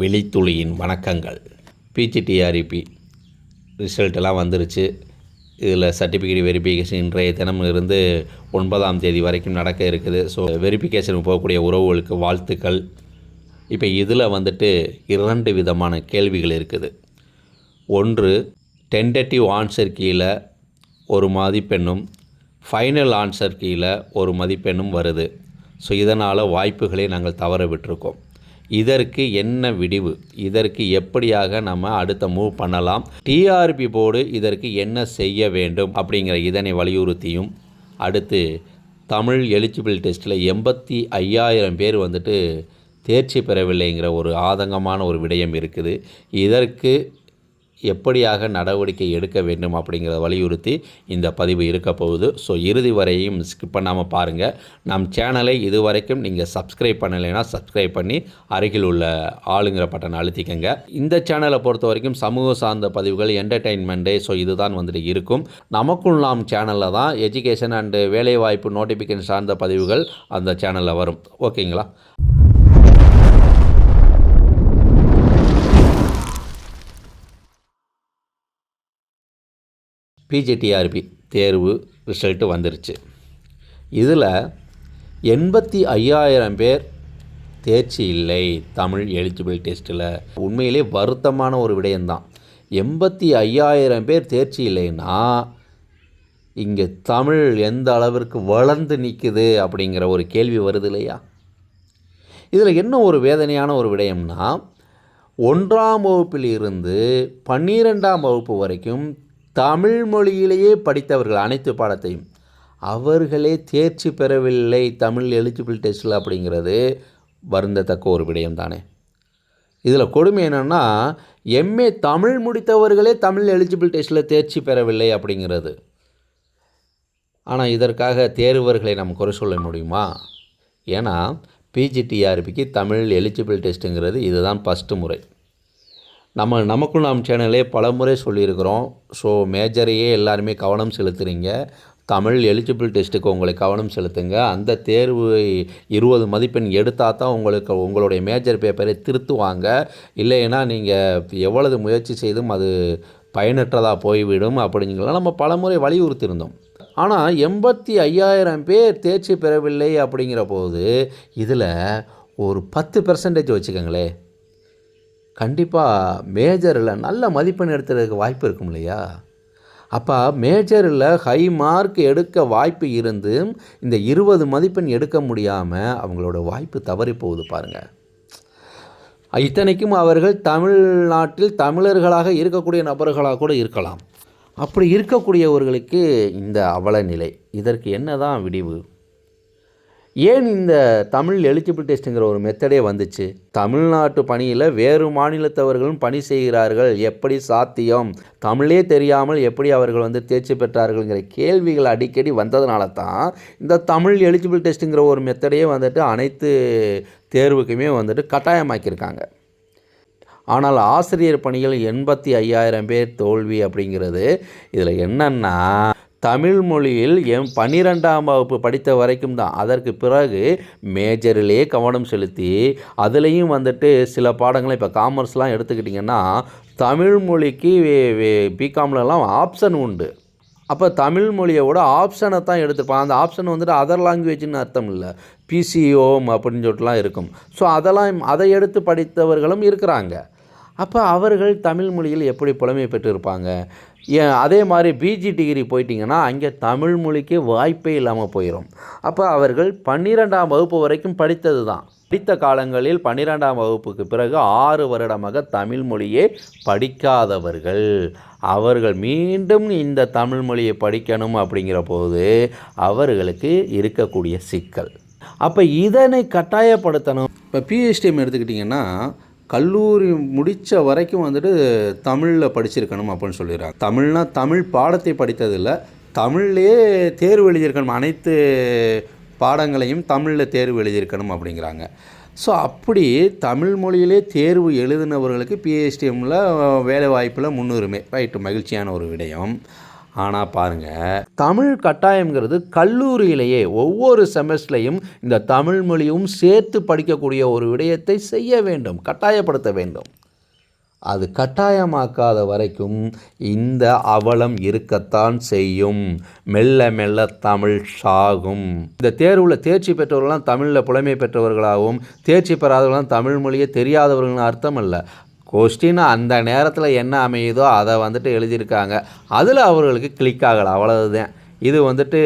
வெளித்துளியின் வணக்கங்கள். பிஜிடிஆர்இபி ரிசல்ட்டெல்லாம் வந்துருச்சு. இதில் சர்டிஃபிகேட் வெரிஃபிகேஷன் இன்றைய தினமிலிருந்து 9ஆம் தேதி வரைக்கும் நடக்க இருக்குது. ஸோ வெரிஃபிகேஷனுக்கு போகக்கூடிய உறவுகளுக்கு வாழ்த்துக்கள். இப்போ இதில் 2 விதமான கேள்விகள் இருக்குது. ஒன்று, டென்டேட்டிவ் ஆன்சர் கீழே ஒரு மதிப்பெண்ணும் ஃபைனல் ஆன்சர் கீழே ஒரு மதிப்பெண்ணும் வருது. ஸோ இதனால் வாய்ப்புகளை நாங்கள் தவற விட்டுருக்கோம். இதற்கு என்ன விடிவு, இதற்கு எப்படியாக நம்ம அடுத்த மூவ் பண்ணலாம், டிஆர்பி போர்டு இதற்கு என்ன செய்ய வேண்டும் அப்படிங்கிற இதனை வலியுறுத்தியும், அடுத்து தமிழ் எலிஜிபிள் டெஸ்ட்டில் 85,000 பேர் தேர்ச்சி பெறவில்லைங்கிற ஒரு ஆதங்கமான ஒரு விடயம் இருக்குது. இதற்கு எப்படியாக நடவடிக்கை எடுக்க வேண்டும் அப்படிங்கிறத வலியுறுத்தி இந்த பதிவு இருக்க போகுது. ஸோ இறுதி வரையும் ஸ்கிப் பண்ணாமல் பாருங்கள். நம் சேனலை இதுவரைக்கும் நீங்கள் சப்ஸ்கிரைப் பண்ணலைன்னா சப்ஸ்கிரைப் பண்ணி அருகில் உள்ள ஆளுங்கிற பட்டனை அழுத்திக்கங்க. இந்த சேனலை பொறுத்த வரைக்கும் சமூக சார்ந்த பதிவுகள், என்டர்டெயின்மெண்ட்டு, ஸோ இதுதான் இருக்கும். நமக்குள் நாம் சேனலில் தான் எஜுகேஷன் அண்டு வேலைவாய்ப்பு நோட்டிஃபிகேஷன் சார்ந்த பதிவுகள் அந்த சேனலில் வரும். ஓகேங்களா? பிஜிடிஆர்பி தேர்வு ரிசல்ட்டு வந்துருச்சு. இதில் 85,000 பேர் தேர்ச்சி இல்லை தமிழ் எலிஜிபிள் டெஸ்ட்டில். உண்மையிலே வருத்தமான ஒரு விடயம்தான். 85,000 பேர் தேர்ச்சி இல்லைன்னா இங்கே தமிழ் எந்த அளவிற்கு வளர்ந்து நிற்குது அப்படிங்கிற ஒரு கேள்வி வருது இல்லையா? இதில் என்ன ஒரு வேதனையான ஒரு விடயம்னா, 1ஆம் வகுப்பில் இருந்து 12ஆம் வகுப்பு வரைக்கும் தமிழ் மொழியிலேயே படித்தவர்கள் அனைத்து பாடத்தையும் அவர்களே தேர்ச்சி பெறவில்லை தமிழ் எலிஜிபிள் டெஸ்ட்டில் அப்படிங்கிறது வருந்தத்தக்க ஒரு விடயம் தானே. இதில் கொடுமை என்னென்னா, எம்ஏ தமிழ் முடித்தவர்களே தமிழ் எலிஜிபிள் டெஸ்ட்டில் தேர்ச்சி பெறவில்லை அப்படிங்கிறது. ஆனால் இதற்காக தேர்வர்களை நம்ம குறை சொல்ல முடியுமா? ஏன்னா பிஜிடிஆர்பிக்கு தமிழ் எலிஜிபிள் டெஸ்ட்டுங்கிறது இதுதான் ஃபஸ்ட்டு முறை. நமக்கும் நாம் சேனலே பல முறை சொல்லியிருக்கிறோம். ஸோ மேஜரையே எல்லாருமே கவனம் செலுத்துகிறீங்க. தமிழ் எலிஜிபிள் டெஸ்ட்டுக்கு உங்களை கவனம் செலுத்துங்க. அந்த தேர்வு 20 மதிப்பெண் எடுத்தால் தான் உங்களுடைய மேஜர் பேப்பரை திருத்துவாங்க. இல்லைன்னா நீங்கள் எவ்வளவு முயற்சி செய்தும் அது பயனற்றதாக போய்விடும் அப்படிங்கலாம் நம்ம பல முறை வலியுறுத்தியிருந்தோம். ஆனால் 85,000 பேர் தேர்ச்சி பெறவில்லை அப்படிங்கிற போது இதில் ஒரு 10% வச்சுக்கோங்களேன், கண்டிப்பாக மேஜரில் நல்ல மதிப்பெண் எடுத்துறதுக்கு வாய்ப்பு இருக்கும் இல்லையா? அப்போ மேஜரில் ஹை மார்க் எடுக்க வாய்ப்பு இருந்தும் இந்த 20 மதிப்பெண் எடுக்க முடியாமல் அவங்களோட வாய்ப்பு தவறி போகுது பாருங்கள். இத்தனைக்கும் அவர்கள் தமிழ்நாட்டில் தமிழர்களாக இருக்கக்கூடிய நபர்களாக கூட இருக்கலாம். அப்படி இருக்கக்கூடியவர்களுக்கு இந்த அவல நிலை, இதற்கு என்ன தான் விடிவு? ஏன் இந்த தமிழ் எலிஜிபிள் டெஸ்ட்டுங்கிற ஒரு மெத்தடே வந்துச்சு? தமிழ்நாட்டு பணியில் வேறு மாநிலத்தவர்களும் பணி செய்கிறார்கள், எப்படி சாத்தியம்? தமிழே தெரியாமல் எப்படி அவர்கள் தேர்ச்சி பெற்றார்கள்ங்கிற கேள்விகள் அடிக்கடி வந்ததுனால தான் இந்த தமிழ் எலிஜிபிள் டெஸ்ட்டுங்கிற ஒரு மெத்தடையே அனைத்து தேர்வுக்குமே கட்டாயமாக்கியிருக்காங்க. ஆனால் ஆசிரியர் பணிகள் 85,000 பேர் தோல்வி அப்படிங்கிறது இதில் என்னென்னா, தமிழ் மொழியில் 12ஆம் வகுப்பு படித்த வரைக்கும் தான். அதற்கு பிறகு மேஜரிலே கவனம் செலுத்தி அதுலேயும் சில பாடங்களை இப்போ காமர்ஸ்லாம் எடுத்துக்கிட்டிங்கன்னா தமிழ் மொழிக்கு பிகாம்லலாம் ஆப்ஷன் உண்டு. அப்போ தமிழ் மொழியோட ஆப்ஷனை தான் எடுத்துப்பான். அந்த ஆப்ஷன் அதர் லாங்குவேஜ்னு அர்த்தம் இல்லை, பிசிஓம் அப்படின்னு சொல்லிட்டுலாம் இருக்கும். ஸோ அதை எடுத்து படித்தவர்களும் இருக்கிறாங்க. அப்போ அவர்கள் தமிழ் மொழியில் எப்படி புலமை பெற்றிருப்பாங்க? அதே மாதிரி பிஜி டிகிரி போயிட்டிங்கன்னா அங்கே தமிழ் மொழிக்கு வாய்ப்பே இல்லாமல் போயிடும். அப்போ அவர்கள் 12ஆம் வகுப்பு வரைக்கும் படித்தது தான். படித்த காலங்களில் 12ஆம் வகுப்புக்கு பிறகு 6 வருடமாக தமிழ் மொழியே படிக்காதவர்கள் அவர்கள் மீண்டும் இந்த தமிழ் மொழியை படிக்கணும் அப்படிங்கிற போது அவர்களுக்கு இருக்கக்கூடிய சிக்கல். அப்போ இதனை கட்டாயப்படுத்தணும். இப்போ பிஹெச்டிஎம் எடுத்துக்கிட்டிங்கன்னா கல்லூரி முடித்த வரைக்கும் தமிழில் படிச்சிருக்கணும் அப்படின்னு சொல்லிடுறாங்க. தமிழ் பாடத்தை படித்ததில்லை, தமிழ்லேயே தேர்வு எழுதியிருக்கணும், அனைத்து பாடங்களையும் தமிழில் தேர்வு எழுதியிருக்கணும் அப்படிங்கிறாங்க. ஸோ அப்படி தமிழ் மொழியிலே தேர்வு எழுதினவர்களுக்கு பிஹெச்டிஎம்மில் வேலை வாய்ப்பில் முன்னுரிமை, ரைட்டு, மகிழ்ச்சியான ஒரு விடயம். ஆனால் பாருங்கள், தமிழ் கட்டாயங்கிறது கல்லூரியிலேயே ஒவ்வொரு செமஸ்டர்லையும் இந்த தமிழ் மொழியும் சேர்த்து படிக்கக்கூடிய ஒரு விடயத்தை செய்ய வேண்டும், கட்டாயப்படுத்த வேண்டும். அது கட்டாயமாக்காத வரைக்கும் இந்த அவலம் இருக்கத்தான் செய்யும். மெல்ல மெல்ல தமிழ் சாகும். இந்த தேர்வில் தேர்ச்சி பெற்றவர்கள்லாம் தமிழில் புலமை பெற்றவர்களாகவும், தேர்ச்சி பெறாதவர்களாம் தமிழ் மொழியே தெரியாதவர்கள்னு அர்த்தம் இல்லை. கொஸ்டின் அந்த நேரத்தில் என்ன அமையுதோ அதை வந்துட்டு எழுதியிருக்காங்க, அதில் அவர்களுக்கு கிளிக் ஆகலை, அவ்வளவுதான். இது வந்துட்டு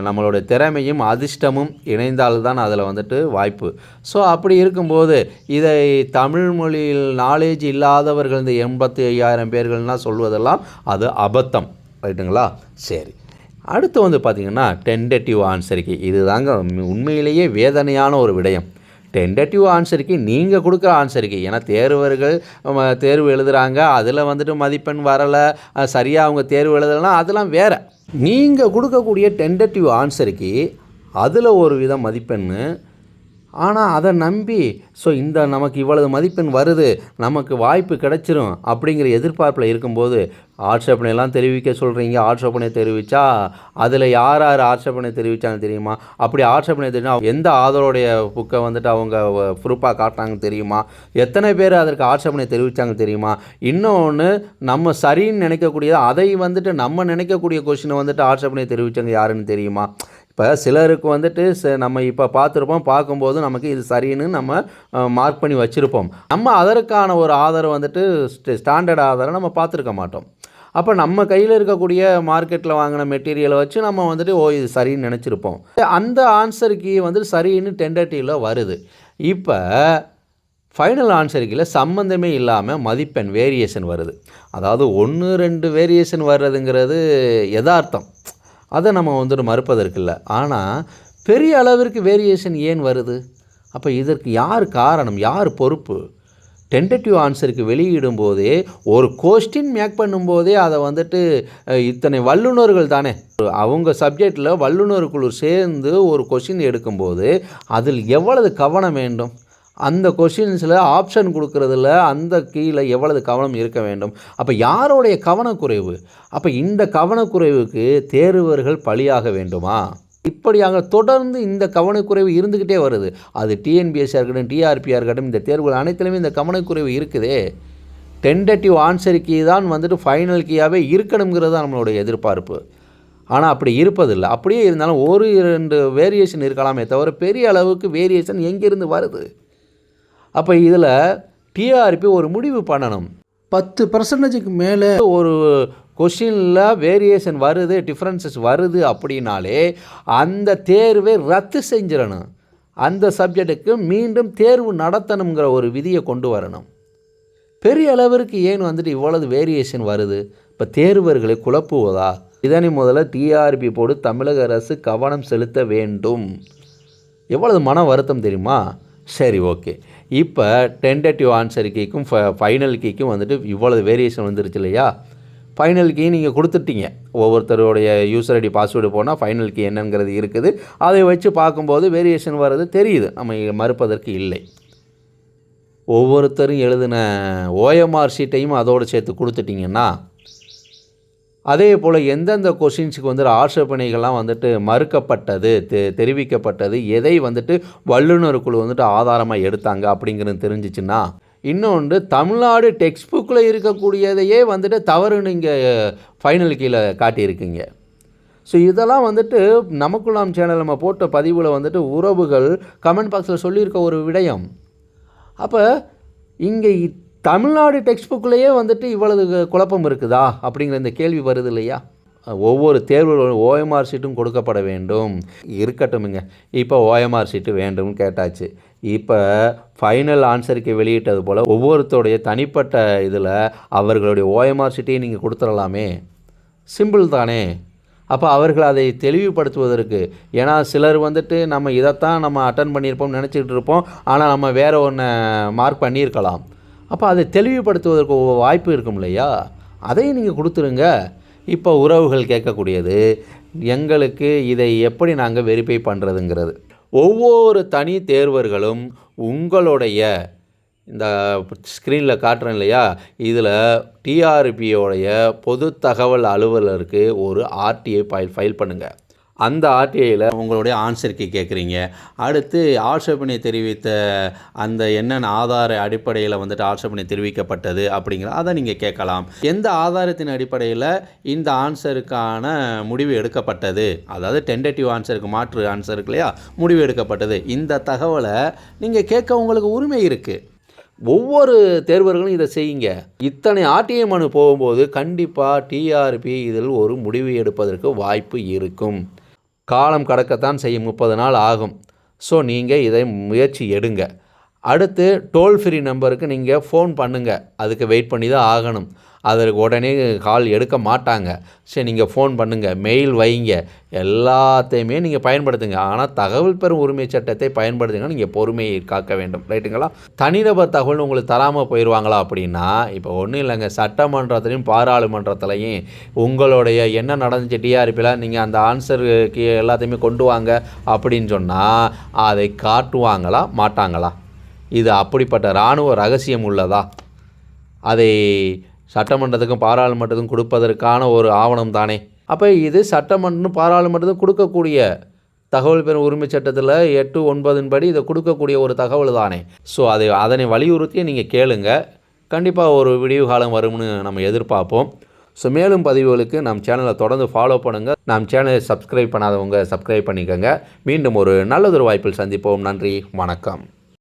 நம்மளுடைய திறமையும் அதிர்ஷ்டமும் இணைந்தால்தான் அதில் வந்துட்டு வாய்ப்பு. ஸோ அப்படி இருக்கும்போது இதை தமிழ் மொழியில் நாலேஜ் இல்லாதவர்கள் இந்த 85,000 பேர்கள்னால் சொல்வதெல்லாம் அது அபத்தம், ரைட்டுங்களா? சரி, அடுத்து வந்து பார்த்திங்கன்னா டென்டேட்டிவ் ஆன்சருக்கு. இது தாங்க உண்மையிலேயே வேதனையான ஒரு விடயம். டென்டேட்டிவ் ஆன்சருக்கு நீங்கள் கொடுக்குற ஆன்சருக்கு, ஏன்னா தேர்வர்கள் தேர்வு எழுதுகிறாங்க, அதில் வந்துட்டு மதிப்பெண் வரலை, சரியாக அவங்க தேர்வு எழுதலைன்னா அதெல்லாம் வேறு. நீங்கள் கொடுக்கக்கூடிய டென்டேட்டிவ் ஆன்சருக்கு அதில் ஒரு வித மதிப்பெண், ஆனால் அதை நம்பி இந்த நமக்கு இவ்வளவு மதிப்பெண் வருது, நமக்கு வாய்ப்பு கிடைச்சிரும் அப்படிங்கிற எதிர்பார்ப்பில் இருக்கும்போது ஆட்சேபனையெல்லாம் தெரிவிக்க சொல்கிறீங்க. ஆட்சேபனை தெரிவித்தா அதில் யார் யார் ஆட்சேபனை தெரிவித்தாங்க தெரியுமா? அப்படி ஆட்சேபனை தெரியுமா எந்த ஆதரோடைய புக்கை வந்துட்டு அவங்க ப்ரூஃபாக காட்டினாங்க தெரியுமா? எத்தனை பேர் அதற்கு ஆட்சேபனை தெரிவித்தாங்க தெரியுமா? இன்னொன்று, நம்ம சரின்னு நினைக்கக்கூடியது அதை வந்துட்டு நம்ம நினைக்கக்கூடிய கொஷினை வந்துட்டு ஆட்சேபனை தெரிவித்தாங்க யாருன்னு தெரியுமா? இப்போ சிலருக்கு வந்துட்டு நம்ம இப்போ பார்க்கும்போது நமக்கு இது சரின்னு நம்ம மார்க் பண்ணி வச்சுருப்போம். நம்ம அதற்கான ஒரு ஆதரவு வந்துட்டு ஸ்டாண்டர்ட் ஆதரவை நம்ம பார்த்துருக்க மாட்டோம். அப்போ நம்ம கையில் இருக்கக்கூடிய மார்க்கெட்டில் வாங்கின மெட்டீரியலை வச்சு நம்ம வந்துட்டு இது சரின்னு நினச்சிருப்போம். அந்த ஆன்சருக்கு வந்துட்டு சரின்னு டென்டேட்டிவில் வருது. இப்போ ஃபைனல் ஆன்சருக்கில் சம்மந்தமே இல்லாமல் மதிப்பெண் வேரியேஷன் வருது. அதாவது 1-2 வேரியேஷன் வர்றதுங்கிறது யதார்த்தம், அதை நம்ம வந்துட்டு மறுப்பதற்கு இல்லை. ஆனால் பெரிய அளவிற்கு வேரியேஷன் ஏன் வருது? அப்போ இதற்கு யார் காரணம், யார் பொறுப்பு? டென்டேட்டிவ் ஆன்சருக்கு வெளியிடும் போதே ஒரு கொஸ்டின் மேக் பண்ணும்போதே அதை வந்துட்டு இத்தனை வல்லுநர்கள் தானே, அவங்க சப்ஜெக்டில் வல்லுநர் குழு சேர்ந்து ஒரு கொஸ்டின் எடுக்கும்போது அதில் எவ்வளவு கவனம் வேண்டும்? அந்த கொஷின்ஸில் ஆப்ஷன் கொடுக்குறதுல அந்த கீழே எவ்வளவு கவனம் இருக்க வேண்டும்? அப்போ யாருடைய கவனக்குறைவு? அப்போ இந்த கவனக்குறைவுக்கு தேர்வர்கள் பலியாக வேண்டுமா? இப்படியாக தொடர்ந்து இந்த கவனக்குறைவு இருந்துக்கிட்டே வருது. அது டிஎன்பிஎஸ்சியாக இருக்கட்டும், டிஆர்பியாக இருக்கட்டும், இந்த தேர்வுகள் அனைத்துலையுமே இந்த கவனக்குறைவு இருக்குதே. டென்டேட்டிவ் ஆன்சர் கீ தான் வந்துட்டு ஃபைனல் கீயாகவே இருக்கணுங்கிறது தான் நம்மளுடைய எதிர்பார்ப்பு. ஆனால் அப்படி இருப்பதில்லை. அப்படியே இருந்தாலும் 1-2 வேரியேஷன் இருக்கலாமே தவிர பெரிய அளவுக்கு வேரியேஷன் எங்கேருந்து வருது? அப்போ இதில் டிஆர்பி ஒரு முடிவு பண்ணணும். 10% மேலே ஒரு கொஷினில் வேரியேஷன் வருது, டிஃப்ரென்சஸ் வருது அப்படின்னாலே அந்த தேர்வை ரத்து செஞ்சிடணும். அந்த சப்ஜெக்டுக்கு மீண்டும் தேர்வு நடத்தணுங்கிற ஒரு விதியை கொண்டு வரணும். பெரிய அளவிற்கு ஏன் வந்துட்டு இவ்வளவு வேரியேஷன் வருது? இப்போ தேர்வர்களை குழப்புவதா? இதனை முதல்ல டிஆர்பி போடு தமிழக அரசு கவனம் செலுத்த வேண்டும். எவ்வளவு மன வருத்தம் தெரியுமா? சரி, ஓகே. இப்போ டென்டேட்டிவ் ஆன்சர் கீக்கும் ஃபைனல் கீக்கும் வந்துட்டு இவ்வளவு வேரியேஷன் வந்துருச்சு இல்லையா? ஃபைனல் கீ நீங்கள் கொடுத்துட்டீங்க. ஒவ்வொருத்தருடைய யூசர் ஐடி பாஸ்வேர்டு போனால் ஃபைனல் கீ என்னங்கிறது இருக்குது. அதை வச்சு பார்க்கும்போது வேரியேஷன் வர்றது தெரியுது, நம்ம மறுப்பதற்கு இல்லை. ஒவ்வொருத்தரும் எழுதின ஓஎம்ஆர் ஷீட்டையும் அதோடு சேர்த்து கொடுத்துட்டிங்கன்னா, அதே போல் எந்தெந்த கொஷின்ஸுக்கு வந்துட்டு ஆட்சேபனைகள்லாம் வந்துட்டு மறுக்கப்பட்டது, தெரிவிக்கப்பட்டது, எதை வந்துட்டு வல்லுநர் குழு வந்துட்டு ஆதாரமாக எடுத்தாங்க அப்படிங்கிறது தெரிஞ்சிச்சுன்னா, இன்னொன்று தமிழ்நாடு டெக்ஸ்ட் புக்கில் இருக்கக்கூடியதையே வந்துட்டு தவறுன்னு இங்கே ஃபைனல் கீழே காட்டியிருக்குங்க. ஸோ இதெல்லாம் வந்துட்டு நமக்குள்ளாம் சேனல் நம்ம போட்ட பதிவில் வந்துட்டு உறவுகள் கமெண்ட் பாக்ஸில் சொல்லியிருக்க ஒரு விடயம். அப்போ இங்கே தமிழ்நாடு டெக்ஸ்ட் புக்கிலேயே வந்துட்டு இவ்வளவு குழப்பம் இருக்குதா அப்படிங்கிற இந்த கேள்வி வருது இல்லையா? ஒவ்வொரு தேர்வு ஓஎம்ஆர் ஷீட்டும் கொடுக்கப்பட வேண்டும். இருக்கட்டுமுங்க, இப்போ ஓஎம்ஆர் ஷீட்டு வேண்டும்னு கேட்டாச்சு. இப்போ ஃபைனல் ஆன்சருக்கு வெளியிட்டது போல் ஒவ்வொருத்தருடைய தனிப்பட்ட இதில் அவர்களுடைய ஓஎம்ஆர் ஷீட்டையும் நீங்கள் கொடுத்துடலாமே, சிம்பிள் தானே. அப்போ அவர்கள் அதை தெளிவுபடுத்துவதற்கு, ஏன்னா சிலர் வந்துட்டு நம்ம இதைத்தான் நம்ம அட்டன் பண்ணியிருப்போம் நினச்சிக்கிட்டு இருப்போம், ஆனால் நம்ம வேறு ஒன்று மார்க் பண்ணியிருக்கலாம். அப்போ அதை தெளிவுபடுத்துவதற்கு வாய்ப்பு இருக்கும் இல்லையா? அதையும் நீங்கள் கொடுத்துருங்க. இப்போ உறவுகள் கேட்கக்கூடியது, எங்களுக்கு இதை எப்படி நாங்கள் வெரிஃபை பண்ணுறதுங்கிறது. ஒவ்வொரு தனி தேர்வர்களும் உங்களுடைய இந்த ஸ்க்ரீனில் காட்டுறேன் இல்லையா, இதில் டிஆர்பியோடைய பொது தகவல் அலுவலருக்கு ஒரு ஆர்டிஐ ஃபைல் பண்ணுங்கள். அந்த ஆர்டிஐயில் உங்களுடைய ஆன்சருக்கு கேட்குறீங்க. அடுத்து ஆட்சேபனை தெரிவித்த அந்த என்னென்ன ஆதார அடிப்படையில் வந்துட்டு ஆட்சேபனை தெரிவிக்கப்பட்டது அப்படிங்கிற அதை நீங்கள் கேட்கலாம். எந்த ஆதாரத்தின் அடிப்படையில் இந்த ஆன்சருக்கான முடிவு எடுக்கப்பட்டது, அதாவது டென்டேட்டிவ் ஆன்சருக்கு மாற்று ஆன்சருக்கு இல்லையா முடிவு எடுக்கப்பட்டது, இந்த தகவலை நீங்கள் கேட்க உங்களுக்கு உரிமை இருக்குது. ஒவ்வொரு தேர்வர்களும் இதை செய்யுங்க. இத்தனை ஆர்டிஐ மனு போகும்போது கண்டிப்பாக டிஆர்பி இதில் ஒரு முடிவு எடுப்பதற்கு வாய்ப்பு இருக்கும். காலம் கடக்கத்தான் செய்யும், 30 நாள் ஆகும். ஸோ நீங்கள் இதை முயற்சி எடுங்க. அடுத்து டோல் ஃப்ரீ நம்பருக்கு நீங்கள் ஃபோன் பண்ணுங்கள். அதுக்கு வெயிட் பண்ணி தான் ஆகணும். அதற்கு உடனே கால் எடுக்க மாட்டாங்க. சரி, நீங்கள் ஃபோன் பண்ணுங்கள், மெயில் வைங்க, எல்லாத்தையுமே நீங்கள் பயன்படுத்துங்க. ஆனால் தகவல் பெறும் உரிமை சட்டத்தை பயன்படுத்துங்க. நீங்கள் பொறுமையை காக்க வேண்டும். ரைட்டுங்களா? தனிநபர் தகவல் உங்களுக்கு தராமல் போயிடுவாங்களா அப்படின்னா, இப்போ ஒன்றும் இல்லைங்க, சட்டமன்றத்துலையும் பாராளுமன்றத்துலையும் உங்களுடைய என்ன நடந்துச்சு டிஆர்பியில் நீங்கள் அந்த ஆன்சருக்கு எல்லாத்தையுமே கொண்டு வாங்க அப்படின்னு சொன்னால் அதை காட்டுவாங்களா மாட்டாங்களா? இது அப்படிப்பட்ட இராணுவ ரகசியம் உள்ளதா? அதை சட்டமன்றத்துக்கும் பாராளுமன்றத்துக்கும் கொடுப்பதற்கான ஒரு ஆவணம் தானே. அப்போ இது சட்டமன்றம் பாராளுமன்றத்துக்கும் கொடுக்கக்கூடிய தகவல் பெறும் உரிமை சட்டத்தில் 8, 9 படி இதை கொடுக்கக்கூடிய ஒரு தகவல் தானே. ஸோ அதனை வலியுறுத்தி நீங்கள் கேளுங்க. கண்டிப்பாக ஒரு விடிவு காலம் வரும்னு நம்ம எதிர்பார்ப்போம். ஸோ மேலும் பதிவுகளுக்கு நம் சேனலை தொடர்ந்து ஃபாலோ பண்ணுங்கள். நம் சேனலை சப்ஸ்கிரைப் பண்ணாதவங்க சப்ஸ்கிரைப் பண்ணிக்கோங்க. மீண்டும் ஒரு நல்லதொரு வாய்ப்பில் சந்திப்போம். நன்றி, வணக்கம்.